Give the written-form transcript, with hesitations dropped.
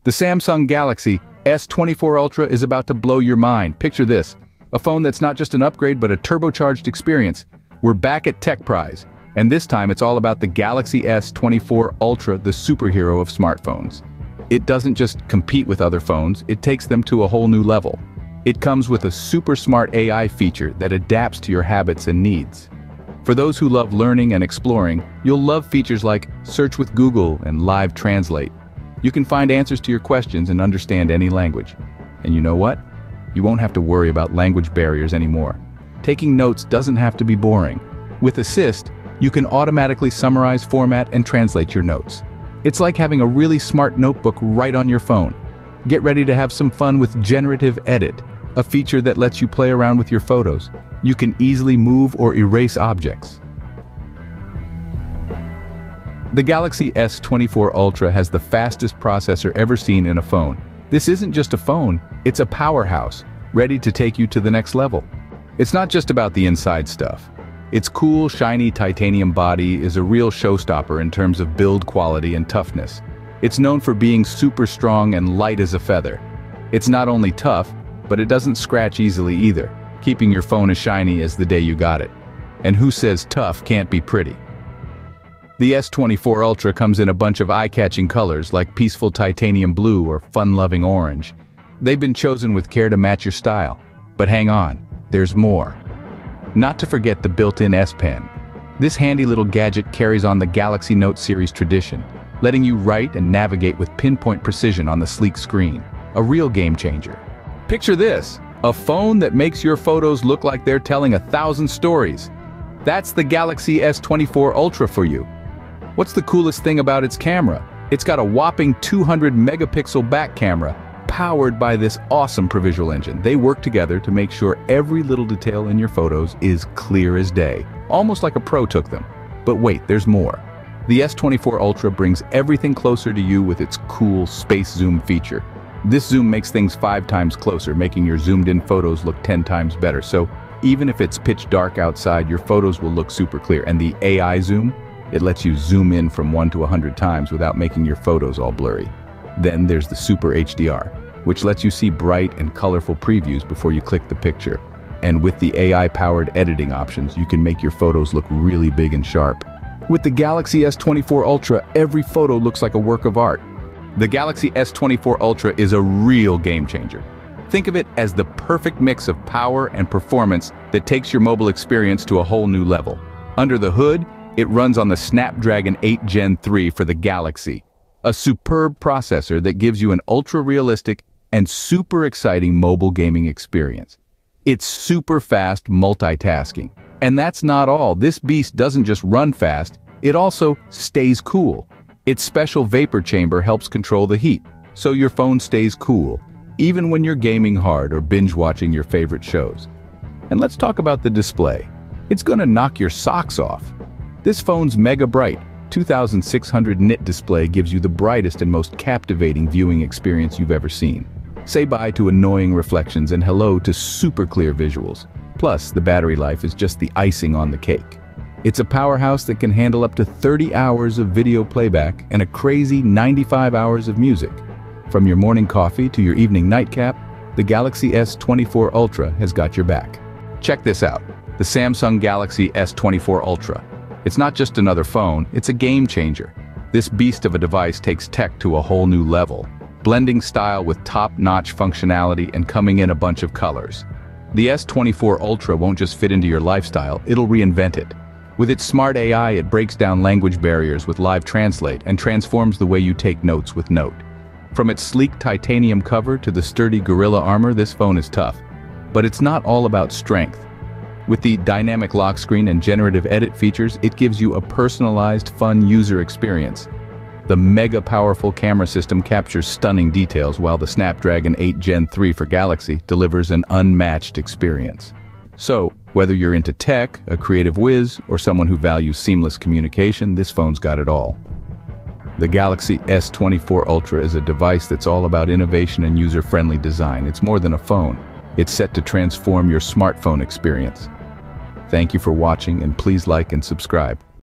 The Samsung Galaxy S24 Ultra is about to blow your mind. Picture this, a phone that's not just an upgrade but a turbocharged experience. We're back at Tech Prize, and this time it's all about the Galaxy S24 Ultra, the superhero of smartphones. It doesn't just compete with other phones, it takes them to a whole new level. It comes with a super smart AI feature that adapts to your habits and needs. For those who love learning and exploring, you'll love features like Search with Google and Live Translate. You can find answers to your questions and understand any language. And you know what? You won't have to worry about language barriers anymore. Taking notes doesn't have to be boring. With Assist, you can automatically summarize, format, and translate your notes. It's like having a really smart notebook right on your phone. Get ready to have some fun with Generative Edit, a feature that lets you play around with your photos. You can easily move or erase objects. The Galaxy S24 Ultra has the fastest processor ever seen in a phone. This isn't just a phone, it's a powerhouse, ready to take you to the next level. It's not just about the inside stuff. Its cool, shiny titanium body is a real showstopper in terms of build quality and toughness. It's known for being super strong and light as a feather. It's not only tough, but it doesn't scratch easily either, keeping your phone as shiny as the day you got it. And who says tough can't be pretty? The S24 Ultra comes in a bunch of eye-catching colors like peaceful titanium blue or fun-loving orange. They've been chosen with care to match your style. But hang on, there's more. Not to forget the built-in S Pen. This handy little gadget carries on the Galaxy Note series tradition, letting you write and navigate with pinpoint precision on the sleek screen. A real game changer. Picture this, a phone that makes your photos look like they're telling 1,000 stories. That's the Galaxy S24 Ultra for you. What's the coolest thing about its camera? It's got a whopping 200 megapixel back camera, powered by this awesome ProVisual engine. They work together to make sure every little detail in your photos is clear as day, almost like a pro took them. But wait, there's more. The S24 Ultra brings everything closer to you with its cool space zoom feature. This zoom makes things 5 times closer, making your zoomed-in photos look 10 times better. So even if it's pitch dark outside, your photos will look super clear. And the AI zoom, it lets you zoom in from 1 to 100 times without making your photos all blurry. Then there's the Super HDR, which lets you see bright and colorful previews before you click the picture. And with the AI-powered editing options, you can make your photos look really big and sharp. With the Galaxy S24 Ultra, every photo looks like a work of art. The Galaxy S24 Ultra is a real game changer. Think of it as the perfect mix of power and performance that takes your mobile experience to a whole new level. Under the hood, it runs on the Snapdragon 8 Gen 3 for the Galaxy, a superb processor that gives you an ultra-realistic and super exciting mobile gaming experience. It's super fast multitasking. And that's not all. This beast doesn't just run fast, it also stays cool. Its special vapor chamber helps control the heat, so your phone stays cool, even when you're gaming hard or binge-watching your favorite shows. And let's talk about the display. It's gonna knock your socks off. This phone's mega bright, 2600 nit display gives you the brightest and most captivating viewing experience you've ever seen. Say bye to annoying reflections and hello to super clear visuals. Plus, the battery life is just the icing on the cake. It's a powerhouse that can handle up to 30 hours of video playback and a crazy 95 hours of music. From your morning coffee to your evening nightcap, the Galaxy S24 Ultra has got your back. Check this out, the Samsung Galaxy S24 Ultra. It's not just another phone, it's a game changer. This beast of a device takes tech to a whole new level, blending style with top-notch functionality and coming in a bunch of colors. The S24 Ultra won't just fit into your lifestyle, it'll reinvent it. With its smart AI, it breaks down language barriers with Live Translate and transforms the way you take notes with Note. From its sleek titanium cover to the sturdy Gorilla armor, this phone is tough. But it's not all about strength. With the dynamic lock screen and generative edit features, it gives you a personalized, fun user experience. The mega-powerful camera system captures stunning details, while the Snapdragon 8 Gen 3 for Galaxy delivers an unmatched experience. So, whether you're into tech, a creative whiz, or someone who values seamless communication, this phone's got it all. The Galaxy S24 Ultra is a device that's all about innovation and user-friendly design. It's more than a phone. It's set to transform your smartphone experience. Thank you for watching, and please like and subscribe.